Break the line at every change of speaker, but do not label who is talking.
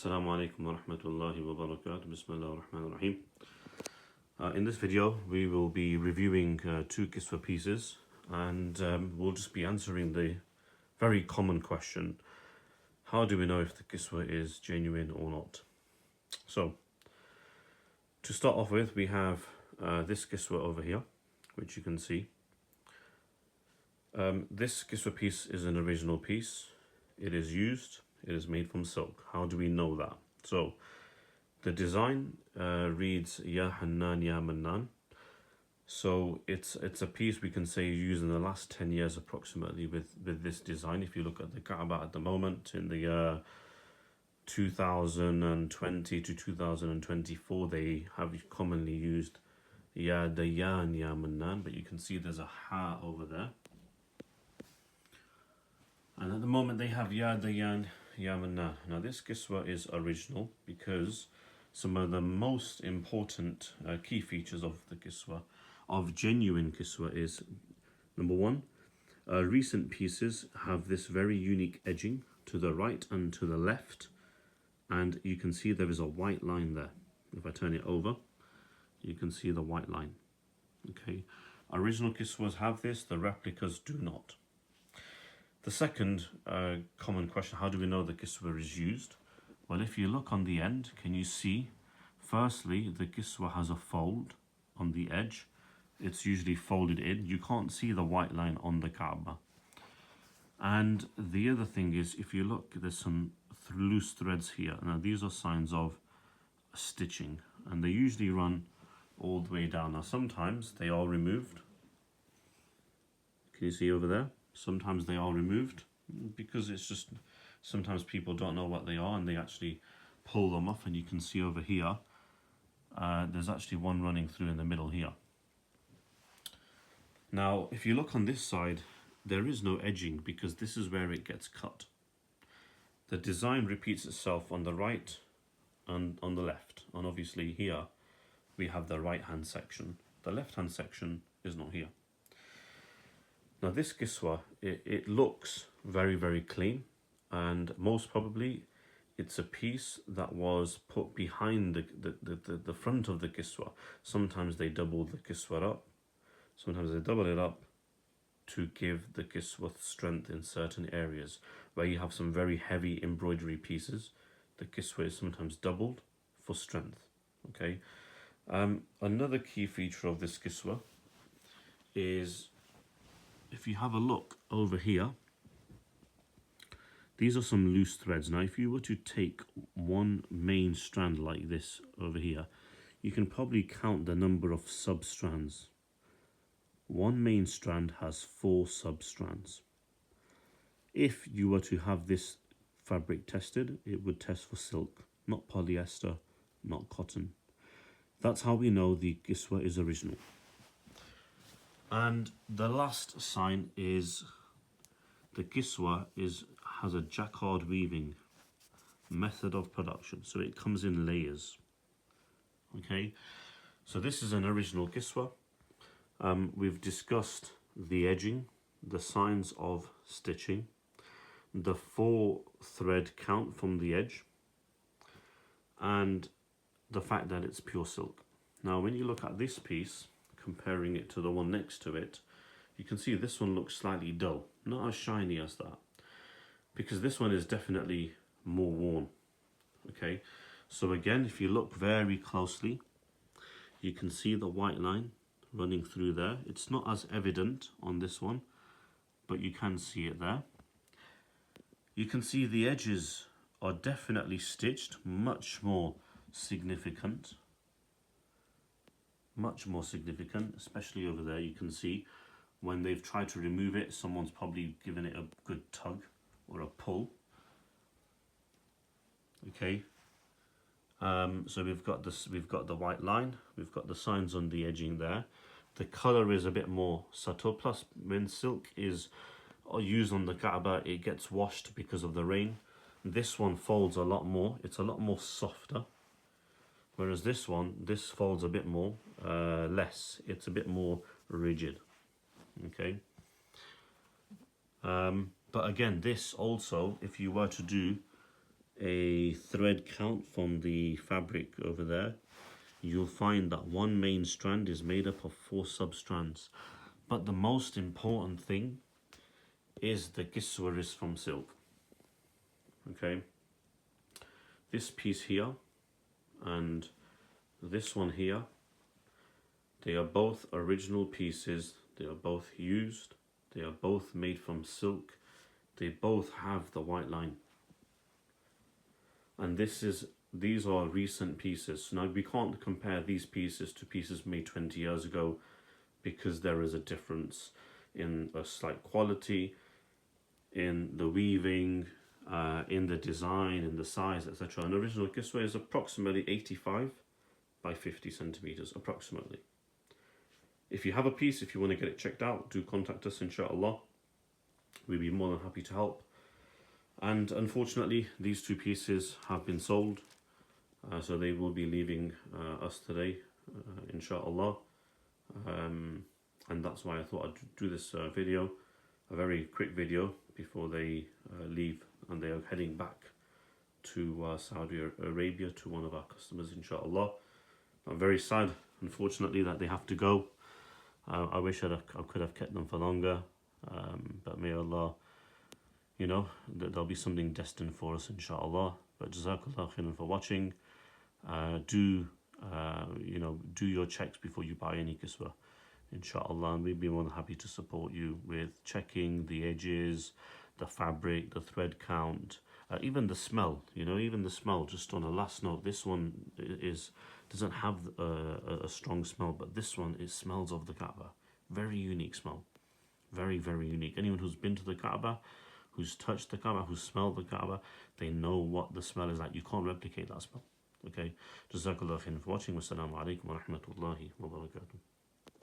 Assalamu alaikum wa rahmatullahi wa barakatuh. Bismillah ar-Rahman ar-Rahim. In this video, we will be reviewing two kiswa pieces, and we'll just be answering the very common question: how do we know if the kiswa is genuine or not? So, to start off with, we have this kiswa over here, which you can see. This kiswa piece is an original piece. It is used. It is made from silk. How do we know that? So, the design reads Ya Hannan Ya Mannan. So it's a piece we can say used in the last 10 years approximately with this design. If you look at the Kaaba at the moment, in the year 2020 to 2024, they have commonly used Ya Dayan Ya Mannan, but you can see there's a Ha over there. And at the moment they have Ya Dayan Ya Mannan. Now this kiswa is original because some of the most important key features of the kiswa, of genuine kiswa, is number one, recent pieces have this very unique edging to the right and to the left, and you can see there is a white line there. If I turn it over, you can see the white line. Okay, original kiswas have this, the replicas do not. The second common question: how do we know the kiswa is used? Well, if you look on the end, can you see? Firstly, the kiswa has a fold on the edge. It's usually folded in. You can't see the white line on the Kaaba. And the other thing is, if you look, there's some loose threads here. Now, these are signs of stitching, and they usually run all the way down. Now, sometimes they are removed. Can you see over there? Sometimes they are removed because it's just, sometimes people don't know what they are and they actually pull them off, and you can see over here, there's actually one running through in the middle here. Now, if you look on this side, there is no edging because this is where it gets cut. The design repeats itself on the right and on the left, and obviously here we have the right hand section. The left hand section is not here. Now this kiswa, it looks very, very clean, and most probably it's a piece that was put behind the front of the kiswa. Sometimes they double the kiswa up, sometimes they double it up to give the kiswa strength in certain areas. Where you have some very heavy embroidery pieces, the kiswa is sometimes doubled for strength. Okay. Another key feature of this kiswa is, if you have a look over here, these are some loose threads. Now, if you were to take one main strand like this over here, you can probably count the number of sub-strands. One main strand has 4 sub-strands. If you were to have this fabric tested, it would test for silk, not polyester, not cotton. That's how we know the kiswa is original. And the last sign is the kiswa has a jacquard weaving method of production, so it comes in layers. Okay, so this is an original kiswa. We've discussed the edging, the signs of stitching, the 4 thread count from the edge, and the fact that it's pure silk. Now, when you look at this piece, comparing it to the one next to it, you can see this one looks slightly dull, not as shiny as that, because this one is definitely more worn. Okay, so again, if you look very closely, you can see the white line running through there. It's not as evident on this one, but you can see it there. You can see the edges are definitely stitched, much more significant, especially over there. You can see when they've tried to remove it, someone's probably given it a good tug or a pull. Okay, so we've got the white line, we've got the signs on the edging there. The color is a bit more subtle, plus when silk is used on the Kaaba, it gets washed because of the rain. This one folds a lot more, it's a lot more softer. Whereas this one, this folds a bit more, less. It's a bit more rigid. Okay. But again, this also, if you were to do a thread count from the fabric over there, you'll find that one main strand is made up of 4 sub-strands. But the most important thing is the kiswa is from silk. Okay, this piece here and this one here, they are both original pieces. They are both used. They are both made from silk. They both have the white line. And these are recent pieces. Now we can't compare these pieces to pieces made 20 years ago because there is a difference in a slight quality, in the weaving, in the design, in the size, etc. An original kiswa is approximately 85 by 50 centimeters, approximately. If you have a piece, if you want to get it checked out, do contact us, inshallah. We'd be more than happy to help. And unfortunately, these 2 pieces have been sold, so they will be leaving us today, inshallah. And that's why I thought I'd do this video, a very quick video before they leave, and they are heading back to Saudi Arabia to one of our customers, inshallah. I'm very sad, unfortunately, that they have to go. I wish I could have kept them for longer, but may Allah, you know, there'll be something destined for us, inshallah. But jazakallah khairan for watching. Do your checks before you buy any kiswa, inshallah, and we'd be more than happy to support you with checking the edges, the fabric, the thread count, even the smell. Even the smell. Just on a last note, this one doesn't have a strong smell, but this one, it smells of the Kaaba. Very unique smell, very, very unique. Anyone who's been to the Kaaba, who's touched the Kaaba, who's smelled the Kaaba, they know what the smell is like. You can't replicate that smell. Okay, jazakallah khairan for watching. Wassalamu alaikum wa rahmatullahi wa barakatuh.